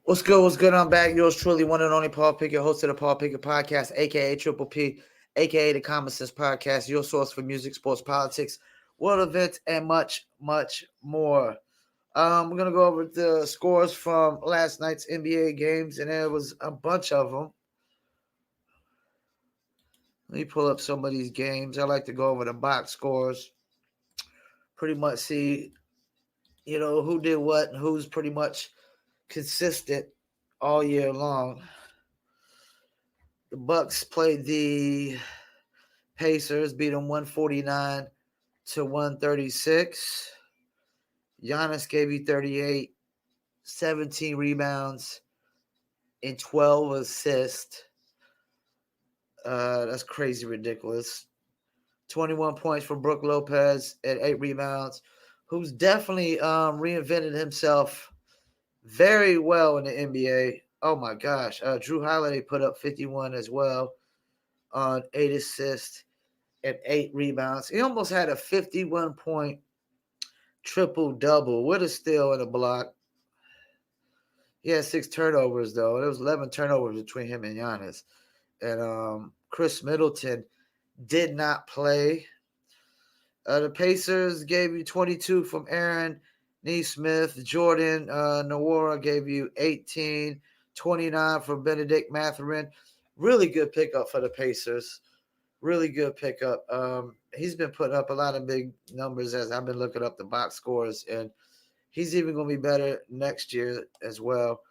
What's good? What's good? I'm back. Yours truly, one and only Paul Pickett, host of the Paul Pickett Podcast, aka Triple P, aka the Common Sense Podcast, your source for music, sports, politics, world events, and much, much more. We're gonna go over the scores from last night's NBA games, and there was a bunch of them. Let me pull up some of these games. I like to go over the box scores, pretty much see, who did what and who's pretty much consistent all year long. The Bucks played the Pacers, beat them 149 to 136. Giannis gave you 38, 17 rebounds, and 12 assists. That's crazy ridiculous. 21 points for Brook Lopez and 8 rebounds, who's definitely reinvented himself very well in the NBA. Oh my gosh. Drew Holiday put up 51 as well on 8 assists and 8 rebounds. He almost had a 51-point triple-double with a steal and a block. He had 6 turnovers, though. There was 11 turnovers between him and Giannis. And Chris Middleton did not play. The Pacers gave you 22 from Aaron Nesmith. Jordan Nwora gave you 18, 29 from Benedict Mathurin. Really good pickup for the Pacers. Really good pickup. He's been putting up a lot of big numbers as I've been looking up the box scores, and he's even going to be better next year as well.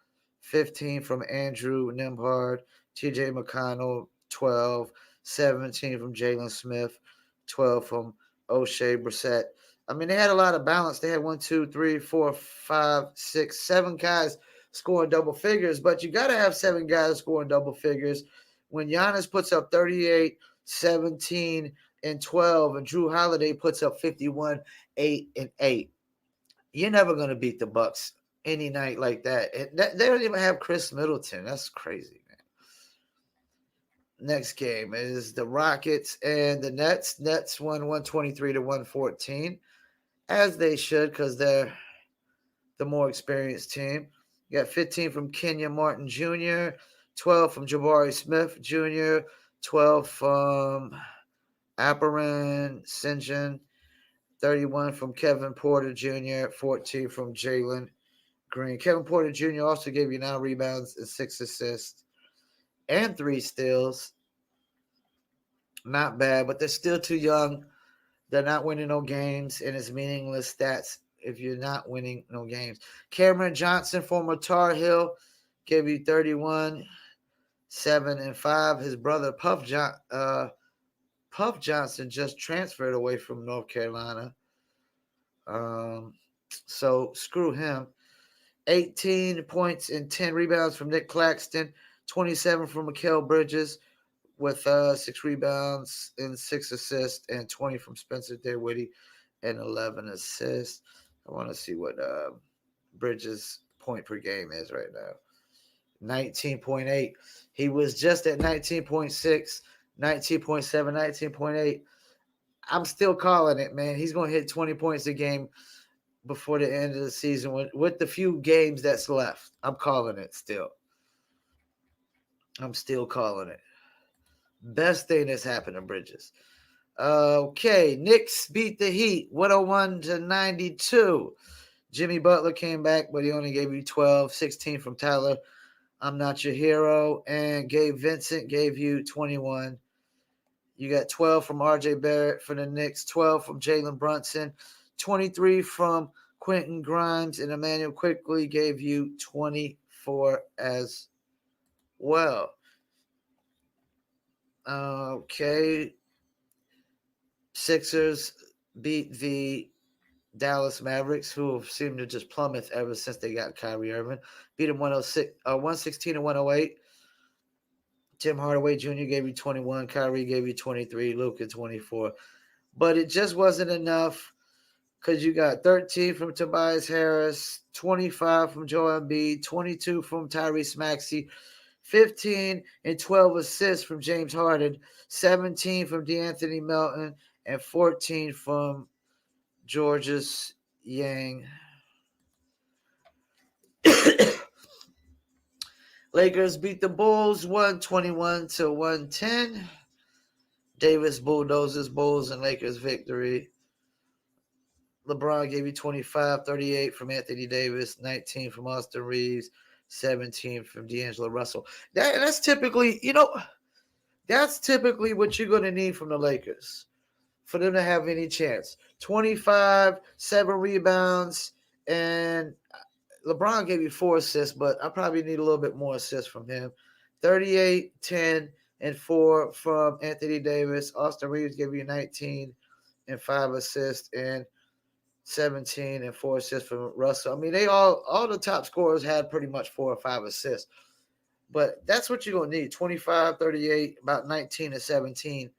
15 from Andrew Nembhard, TJ McConnell, 12, 17 from Jalen Smith, 12 from O'Shea Brissett. I mean, they had a lot of balance. They had 1, 2, 3, 4, 5, 6, 7 guys scoring double figures, but you got to have 7 guys scoring double figures. When Giannis puts up 38, 17, and 12, and Drew Holiday puts up 51, 8, and 8. You're never going to beat the Bucks any night like that. And they don't even have Chris Middleton. That's crazy, man. Next game is the Rockets and the Nets. Nets won 123 to 114, as they should, because they're the more experienced team. You got 15 from Kenya Martin Jr., 12 from Jabari Smith Jr., 12 from Aparan Sinjin, 31 from Kevin Porter Jr., 14 from Jalen Green. Kevin Porter Jr. also gave you 9 rebounds and 6 assists and 3 steals. Not bad, but they're still too young. They're not winning no games, and it's meaningless stats if you're not winning no games. Cameron Johnson, former Tar Heel, gave you 31, 7, and 5. His brother Puff Johnson just transferred away from North Carolina. So screw him. 18 points and 10 rebounds from Nick Claxton, 27 from Mikal Bridges with 6 rebounds and 6 assists, and 20 from Spencer Dinwiddie and 11 assists. I want to see what Bridges' point per game is right now. 19.8. He was just at 19.6, 19.7, 19.8. I'm still calling it, man. He's going to hit 20 points a game before the end of the season with the few games that's left. I'm calling it still. I'm still calling it. Best thing that's happened to Bridges. Okay, Knicks beat the Heat 101 to 92. Jimmy Butler came back, but he only gave you 12, 16 from Tyler. I'm Not Your Hero. And Gabe Vincent gave you 21. You got 12 from RJ Barrett for the Knicks, 12 from Jalen Brunson, 23 from Quentin Grimes, and Emmanuel Quickly gave you 24 as well. Okay. Sixers beat the Dallas Mavericks, who seem to just plummet ever since they got Kyrie Irving. Beat them 116 to 108. Tim Hardaway Jr. gave you 21. Kyrie gave you 23. Luka 24. But it just wasn't enough because you got 13 from Tobias Harris, 25 from Joel Embiid, 22 from Tyrese Maxey, 15 and 12 assists from James Harden, 17 from DeAnthony Melton, and 14 from Georges Yang. Lakers beat the Bulls 121-110. Davis bulldozes Bulls and Lakers victory. LeBron gave you 25, 38 from Anthony Davis, 19 from Austin Reeves, 17 from D'Angelo Russell. That's typically, that's typically what you're going to need from the Lakers for them to have any chance. 25, 7 rebounds, and LeBron gave you 4 assists, but I probably need a little bit more assists from him. 38, 10, and 4 from Anthony Davis. Austin Reeves gave you 19 and 5 assists, and 17 and 4 assists from Russell. I mean, they all the top scorers had pretty much 4 or 5 assists. But that's what you're going to need. 25, 38, about 19 and 17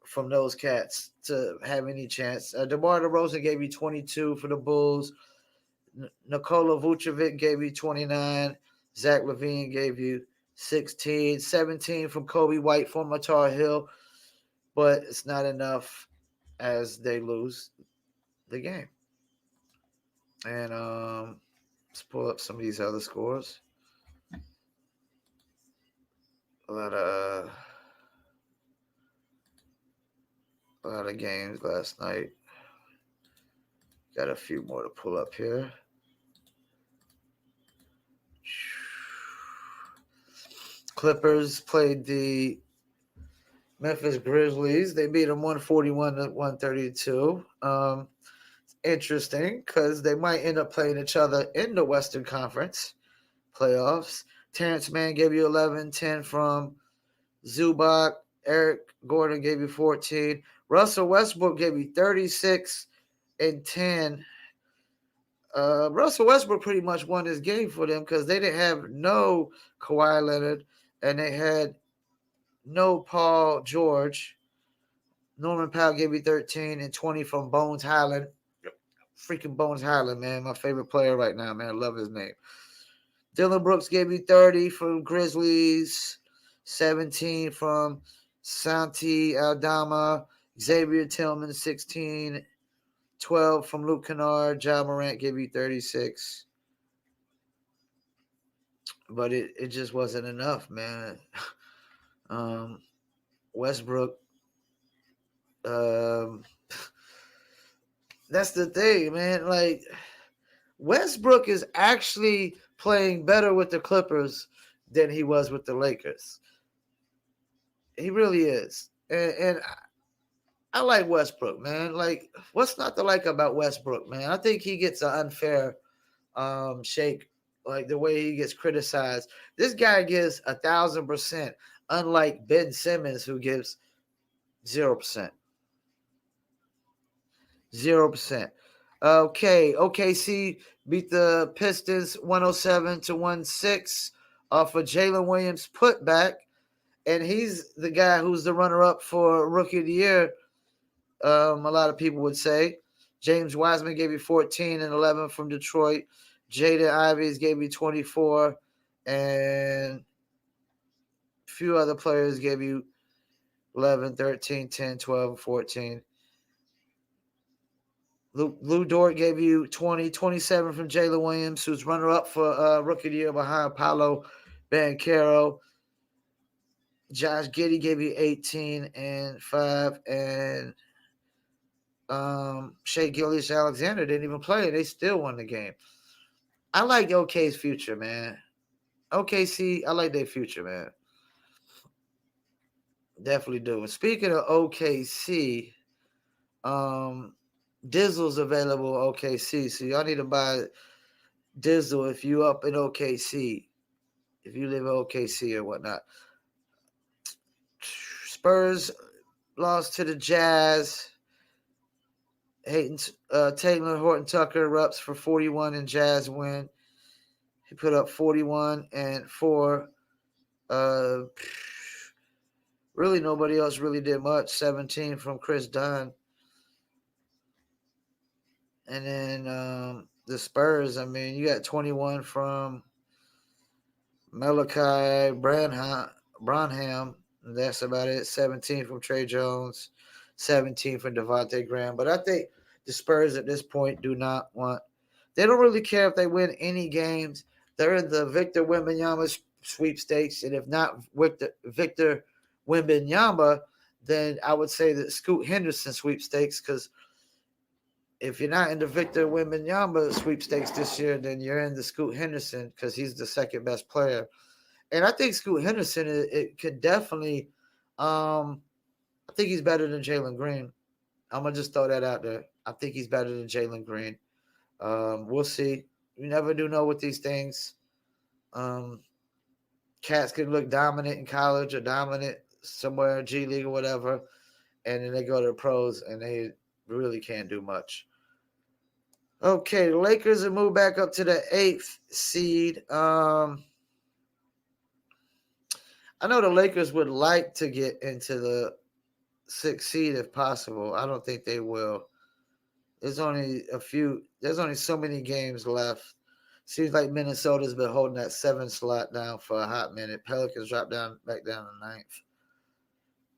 from those cats to have any chance. DeMar DeRozan gave you 22 for the Bulls. Nikola Vucevic gave you 29. Zach LaVine gave you 16. 17 from Kobe White, former Tar Heel. But it's not enough as they lose the game. And let's pull up some of these other scores. A lot of games last night. Got a few more to pull up here. Clippers played the Memphis Grizzlies. They beat them 141-132. Interesting because they might end up playing each other in the Western Conference playoffs. Terrence Mann gave you 11, 10 from Zubac. Eric Gordon gave you 14. Russell Westbrook gave you 36 and 10. Russell Westbrook pretty much won this game for them because they didn't have no Kawhi Leonard and they had no Paul George. Norman Powell gave you 13 and 20 from Bones Highland. Freaking Bones Highland, man. My favorite player right now, man. I love his name. Dylan Brooks gave you 30 from Grizzlies, 17 from Santi Aldama, Xavier Tillman, 16, 12 from Luke Kennard. Ja Morant gave you 36. But it just wasn't enough, man. Westbrook, that's the thing, man. Like, Westbrook is actually playing better with the Clippers than he was with the Lakers. He really is. And I like Westbrook, man. Like, what's not to like about Westbrook, man? I think he gets an unfair shake, like the way he gets criticized. This guy gives 1,000%, unlike Ben Simmons, who gives 0%. 0%. Okay, OKC beat the Pistons 107-106 off of Jalen Williams putback, and he's the guy who's the runner-up for Rookie of the Year. A lot of people would say. James Wiseman gave you 14 and 11 from Detroit. Jaden Ivey gave you 24, and a few other players gave you 11, 13, 10, 12, and 14. Lou Dort gave you 20, 27 from Jalen Williams, who's runner-up for Rookie of the Year behind Paolo Banchero. Josh Giddey gave you 18 and 5, and Shai Gilgeous-Alexander didn't even play. They still won the game. I like OK's future, man. OKC, I like their future, man. Definitely do. And speaking of OKC, Dizzle's available OKC, so y'all need to buy Dizzle if you up in OKC, if you live in OKC or whatnot. Spurs lost to the Jazz. Taylor Horton Tucker erupts for 41 and Jazz win. He put up 41 and 4. Really, nobody else really did much. 17 from Chris Dunn. And then the Spurs, I mean, you got 21 from Malachi Branham. That's about it. 17 from Trey Jones. 17 from Devontae Graham. But I think the Spurs at this point do not want – they don't really care if they win any games. they're in the Victor Wembanyama sweepstakes, and if not Victor Wembanyama, then I would say the Scoot Henderson sweepstakes, because if you're not in the Victor Wembanyama sweepstakes this year, then you're in the Scoot Henderson, because he's the second best player. And I think Scoot Henderson, it could definitely, I think he's better than Jalen Green. I'm going to just throw that out there. I think he's better than Jalen Green. We'll see. You never do know with these things. Cats can look dominant in college or dominant somewhere in G League or whatever, and then they go to the pros and they really can't do much. Okay, the Lakers have moved back up to the 8th seed. I know the Lakers would like to get into the 6th seed if possible. I don't think they will. There's only so many games left. Seems like Minnesota's been holding that 7th slot down for a hot minute. Pelicans dropped back down to 9th.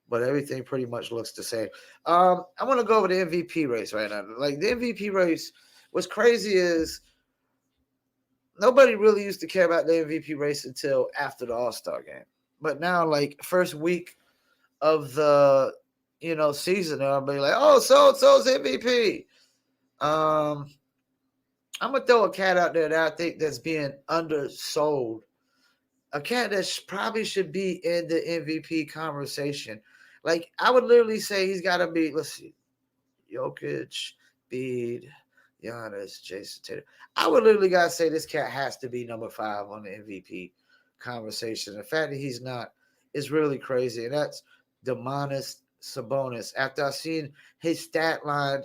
But everything pretty much looks the same. I want to go over the MVP race right now. Like, the MVP race, what's crazy is nobody really used to care about the MVP race until after the All-Star game. But now, like, first week of the, season, everybody like, oh, so-and-so's MVP. I'm going to throw a cat out there that I think that's being undersold. A cat that probably should be in the MVP conversation. Like, I would literally say he's got to be, let's see, Jokic, Bede, Giannis, Jason Tatum. I would literally got to say this cat has to be number 5 on the MVP conversation. The fact that he's not is really crazy. And that's Domantas Sabonis. After I've seen his stat line,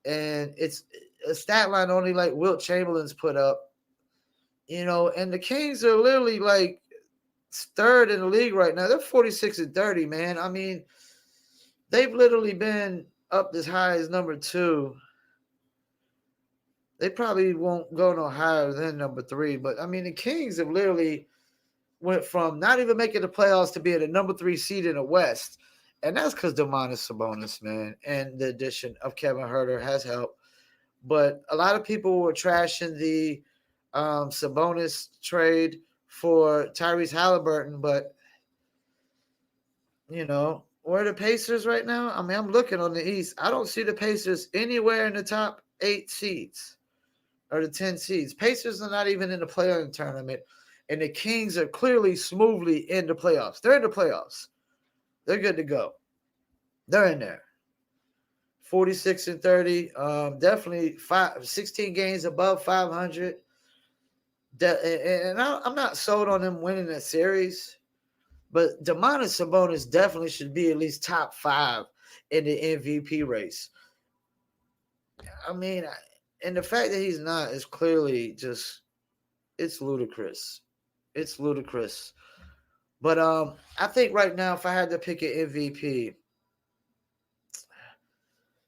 and it's a stat line only like Wilt Chamberlain's put up, and the Kings are literally like 3rd in the league right now. They're 46-30, man. I mean, they've literally been up as high as number 2. They probably won't go no higher than number 3. But, I mean, the Kings have literally went from not even making the playoffs to being the number 3 seed in the West. And that's because Domantas Sabonis, man, and the addition of Kevin Huerter has helped. But a lot of people were trashing the Sabonis trade for Tyrese Halliburton. But, where are the Pacers right now? I mean, I'm looking on the East. I don't see the Pacers anywhere in the top 8 seeds or the 10 seeds. Pacers are not even in the play-in tournament, and the Kings are clearly smoothly in the playoffs. They're in the playoffs. They're good to go. They're in there. 46-30. Definitely 16 games above 500. And I'm not sold on them winning that series. But Domantas Sabonis definitely should be at least top 5 in the MVP race. I mean, and the fact that he's not is clearly just, it's ludicrous. It's ludicrous. But I think right now, if I had to pick an MVP,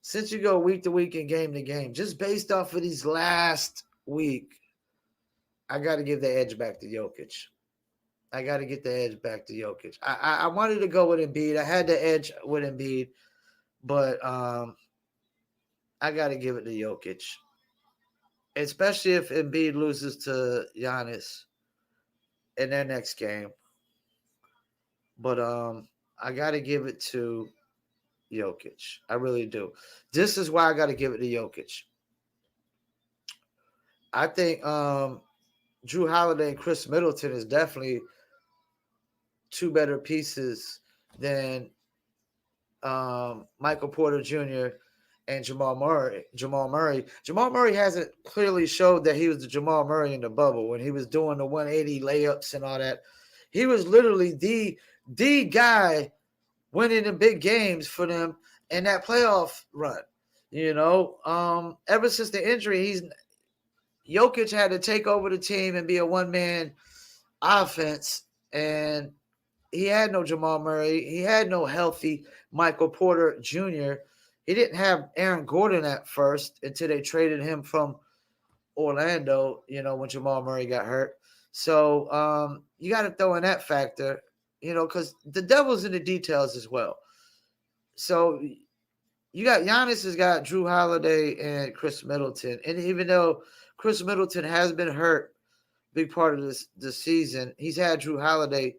since you go week to week and game to game, just based off of these last week, I got to give the edge back to Jokic. I got to get the edge back to Jokic. I wanted to go with Embiid. I had the edge with Embiid, but I got to give it to Jokic, especially if Embiid loses to Giannis in their next game. But I got to give it to Jokic. I really do. This is why I got to give it to Jokic. I think Jrue Holiday and Chris Middleton is definitely 2 better pieces than Michael Porter Jr. and Jamal Murray. Jamal Murray hasn't clearly showed that he was the Jamal Murray in the bubble when he was doing the 180 layups and all that. He was literally the guy winning the big games for them in that playoff run. Ever since the injury, Jokic had to take over the team and be a one-man offense, and he had no Jamal Murray. He had no healthy Michael Porter Jr. He didn't have Aaron Gordon at first until they traded him from Orlando, when Jamal Murray got hurt. So you got to throw in that factor, because the devil's in the details as well. So you got Giannis has got Jrue Holiday and Chris Middleton. And even though Chris Middleton has been hurt big part of the season. He's had Drew Holiday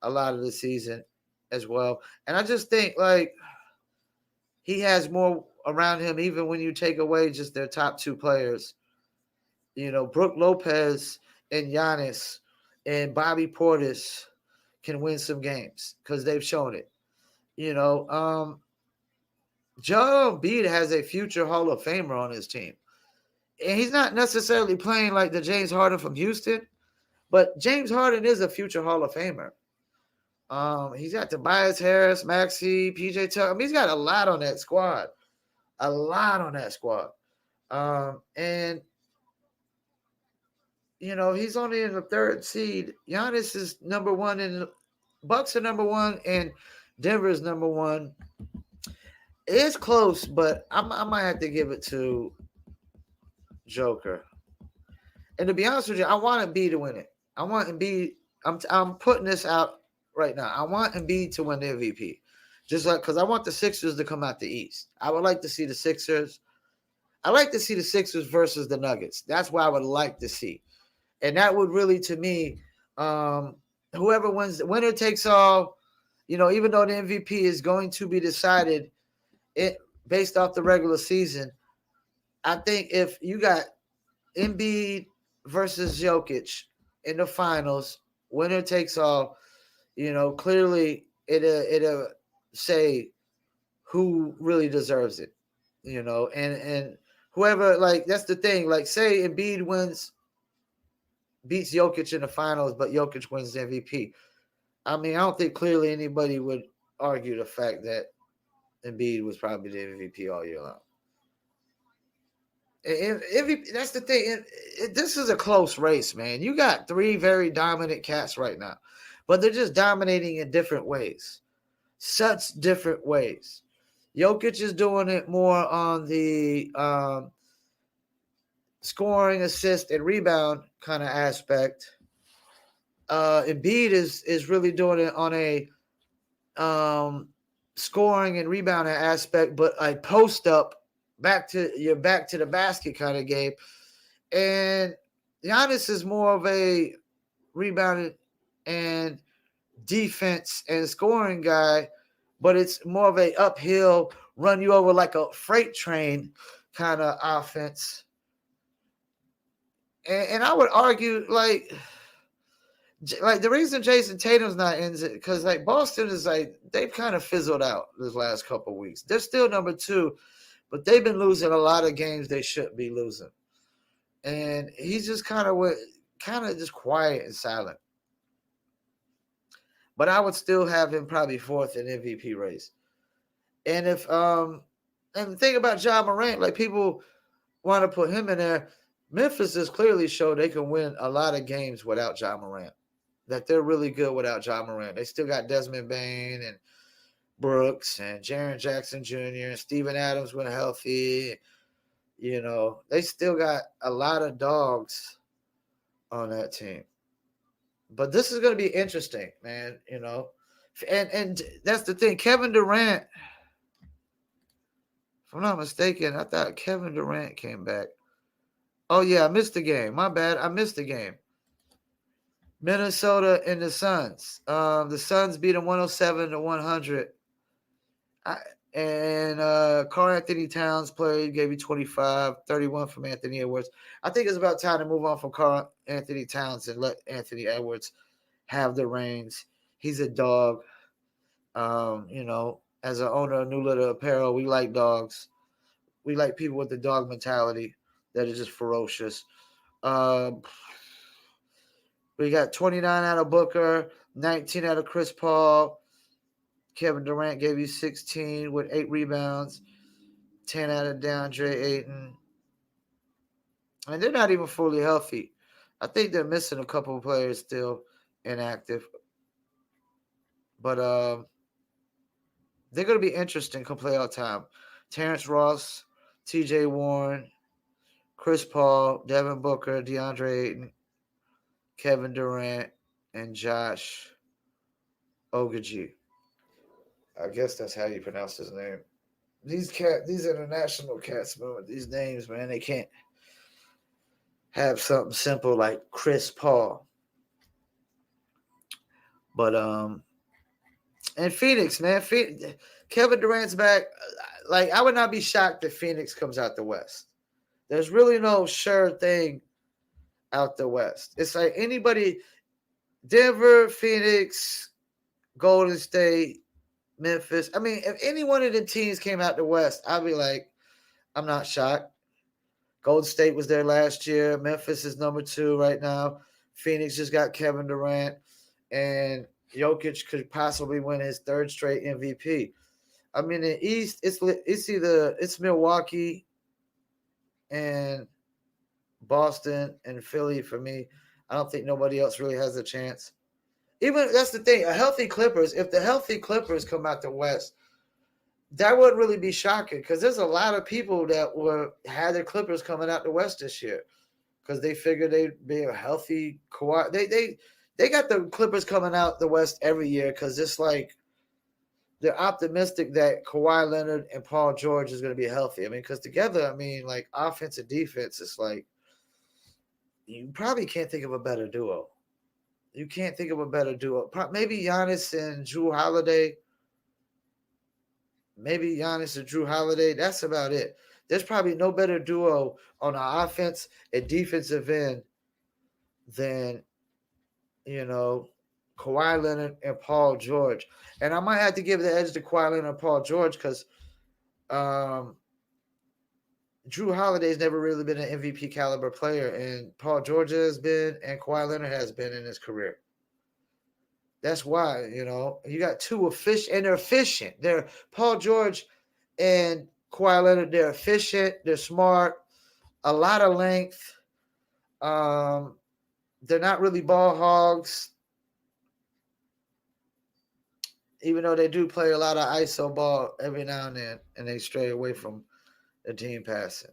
a lot of the season as well. And I just think like he has more around him, even when you take away just their top two players. You know, Brook Lopez and Giannis and Bobby Portis can win some games because they've shown it. You know, Joel Embiid has a future Hall of Famer on his team. And he's not necessarily playing like the James Harden from Houston, but James Harden is a future Hall of Famer. He's got Tobias Harris, Maxey, PJ Tucker. I mean, he's got a lot on that squad. A lot on that squad. And you know, he's only in the third seed. Giannis is number one, and Bucks are number one, and Denver is number one. It's close, but I might have to give it to Joker. And to be honest with you, I want Embiid to win it. I want Embiid. I'm putting this out right now. I want Embiid to win the MVP, just like because I want the Sixers to come out the East. I would like to see the Sixers. I like to see the Sixers versus the Nuggets. That's what I would like to see, and that would really, to me, whoever wins, the winner takes all. You know, even though the MVP is going to be decided based off the regular season, I think if you got Embiid versus Jokic in the finals, winner takes all. You know, clearly it'll say who really deserves it. You know, and whoever, like, that's the thing. Like, say Embiid beats Jokic in the finals, but Jokic wins the MVP. I mean, I don't think clearly anybody would argue the fact that Embiid was probably the MVP all year long. That's the thing. This is a close race, man. You got three very dominant cats right now, but they're just dominating in different ways. Such different ways. Jokic is doing it more on the scoring, assist, and rebound kind of aspect. Embiid is really doing it on a scoring and rebounding aspect, but a post up back to the basket kind of game. And Giannis is more of a rebounding and defense and scoring guy, but it's more of a uphill, run you over like a freight train kind of offense. And I would argue like the reason Jason Tatum's not in it because like Boston is like they've kind of fizzled out this last couple of weeks. They're still number 2, but they've been losing a lot of games they shouldn't be losing. And he's just kind of just quiet and silent. But I would still have him probably 4th in MVP race. And if and the thing about Ja Morant, like people want to put him in there, Memphis has clearly showed they can win a lot of games without Ja Morant. That they're really good without Ja Morant. They still got Desmond Bane and Brooks and Jaren Jackson Jr. and Steven Adams when healthy. You know, they still got a lot of dogs on that team. But this is going to be interesting, man, you know. And that's the thing. Kevin Durant, if I'm not mistaken, I thought Kevin Durant came back. Oh, yeah, I missed the game. My bad. I missed the game. Minnesota and the Suns. The Suns beat them 107-100. Karl Anthony Towns played, gave you 25, 31 from Anthony Edwards. I think it's about time to move on from Karl Anthony Towns and let Anthony Edwards have the reins. He's a dog. You know, as an owner of New Litter Apparel, we like dogs. We like people with the dog mentality that is just ferocious. We got 29 out of Booker, 19 out of Chris Paul. Kevin Durant gave you 16 with 8 rebounds, 10 out of DeAndre Ayton. And they're not even fully healthy. I think they're missing a couple of players still inactive. But they're going to be interesting come playoff time. Terrence Ross, TJ Warren, Chris Paul, Devin Booker, DeAndre Ayton, Kevin Durant, and Josh Okogie. I guess that's how you pronounce his name. These international cats, man, with these names, man, they can't. have something simple like Chris Paul. But and Phoenix, man, Kevin Durant's back. Like, I would not be shocked if Phoenix comes out the West. There's really no sure thing out the West. It's like anybody, Denver, Phoenix, Golden State, Memphis. I mean, if any one of the teams came out the West, I'd be like, I'm not shocked. Golden State was there last year. Memphis is number 2 right now. Phoenix just got Kevin Durant, and Jokic could possibly win his 3rd straight MVP. I mean, in the East, it's Milwaukee and Boston and Philly for me. I don't think nobody else really has a chance. Even that's the thing. If the healthy Clippers come out the West, that wouldn't really be shocking because there's a lot of people that had their Clippers coming out the West this year because they figured they'd be a healthy Kawhi. They got the Clippers coming out the West every year because it's like they're optimistic that Kawhi Leonard and Paul George is going to be healthy. I mean, because together, I mean, like offense and defense, it's like you probably can't think of a better duo. You can't think of a better duo. Maybe Giannis and Jrue Holiday. That's about it. There's probably no better duo on the offense and defensive end than, Kawhi Leonard and Paul George. And I might have to give the edge to Kawhi Leonard and Paul George because Jrue Holiday's never really been an MVP caliber player, and Paul George has been, and Kawhi Leonard has been in his career. That's why, you got 2 and they're efficient. They're Paul George and Kawhi Leonard. They're efficient. They're smart. A lot of length. They're not really ball hogs, even though they do play a lot of ISO ball every now and then, and they stray away from the team passing.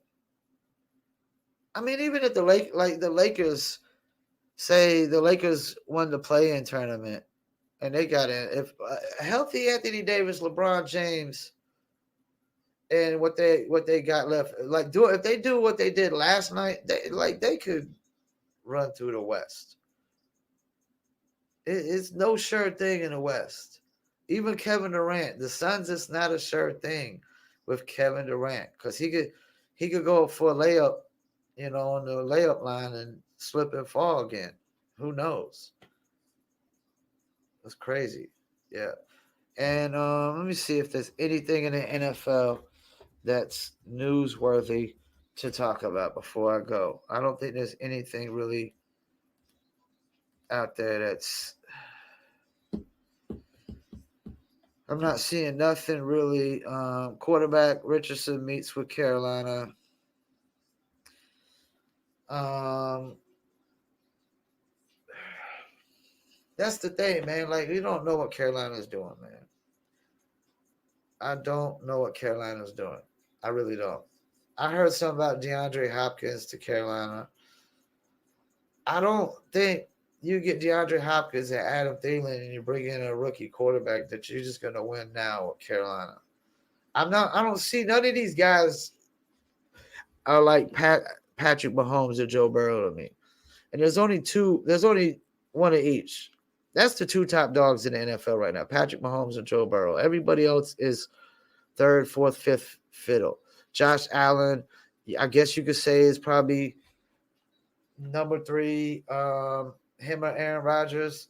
I mean, even if the Lakers, say the Lakers won the play-in tournament, and they got in. If healthy Anthony Davis, LeBron James, and what they got left, if they do what they did last night, they could run through the West. It's no sure thing in the West. Even Kevin Durant, the Suns is not a sure thing with Kevin Durant because he could go for a layup, on the layup line and slip and fall again. Who knows? That's crazy. Yeah. And let me see if there's anything in the NFL that's newsworthy to talk about before I go. I don't think there's anything really out there that's... I'm not seeing nothing really. Quarterback Richardson meets with Carolina. That's the thing, man. Like, we don't know what Carolina's doing, man. I don't know what Carolina's doing. I really don't. I heard something about DeAndre Hopkins to Carolina. I don't think you get DeAndre Hopkins and Adam Thielen and you bring in a rookie quarterback that you're just going to win now with Carolina. I don't see none of these guys are like Patrick Mahomes or Joe Burrow to me. And there's only one of each. That's the 2 top dogs in the NFL right now, Patrick Mahomes and Joe Burrow. Everybody else is 3rd, 4th, 5th fiddle. Josh Allen, I guess you could say, is probably number 3. Him or Aaron Rodgers,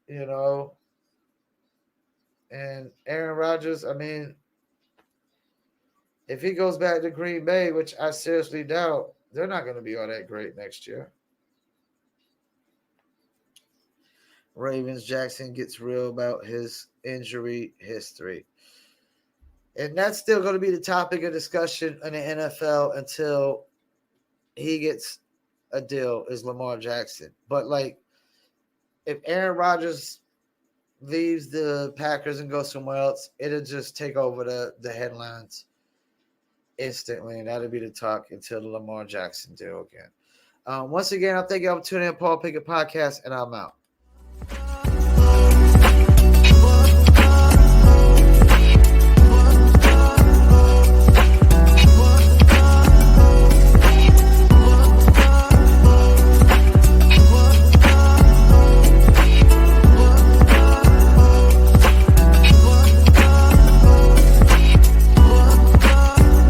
And Aaron Rodgers, I mean, if he goes back to Green Bay, which I seriously doubt, they're not going to be all that great next year. Ravens, Jackson gets real about his injury history. And that's still going to be the topic of discussion in the NFL until he gets a deal, is Lamar Jackson. But, if Aaron Rodgers leaves the Packers and goes somewhere else, it'll just take over the headlines instantly, and that'll be the talk until the Lamar Jackson deal again. Once again, I thank you for tuning in, Paul Pickett Podcast, and I'm out.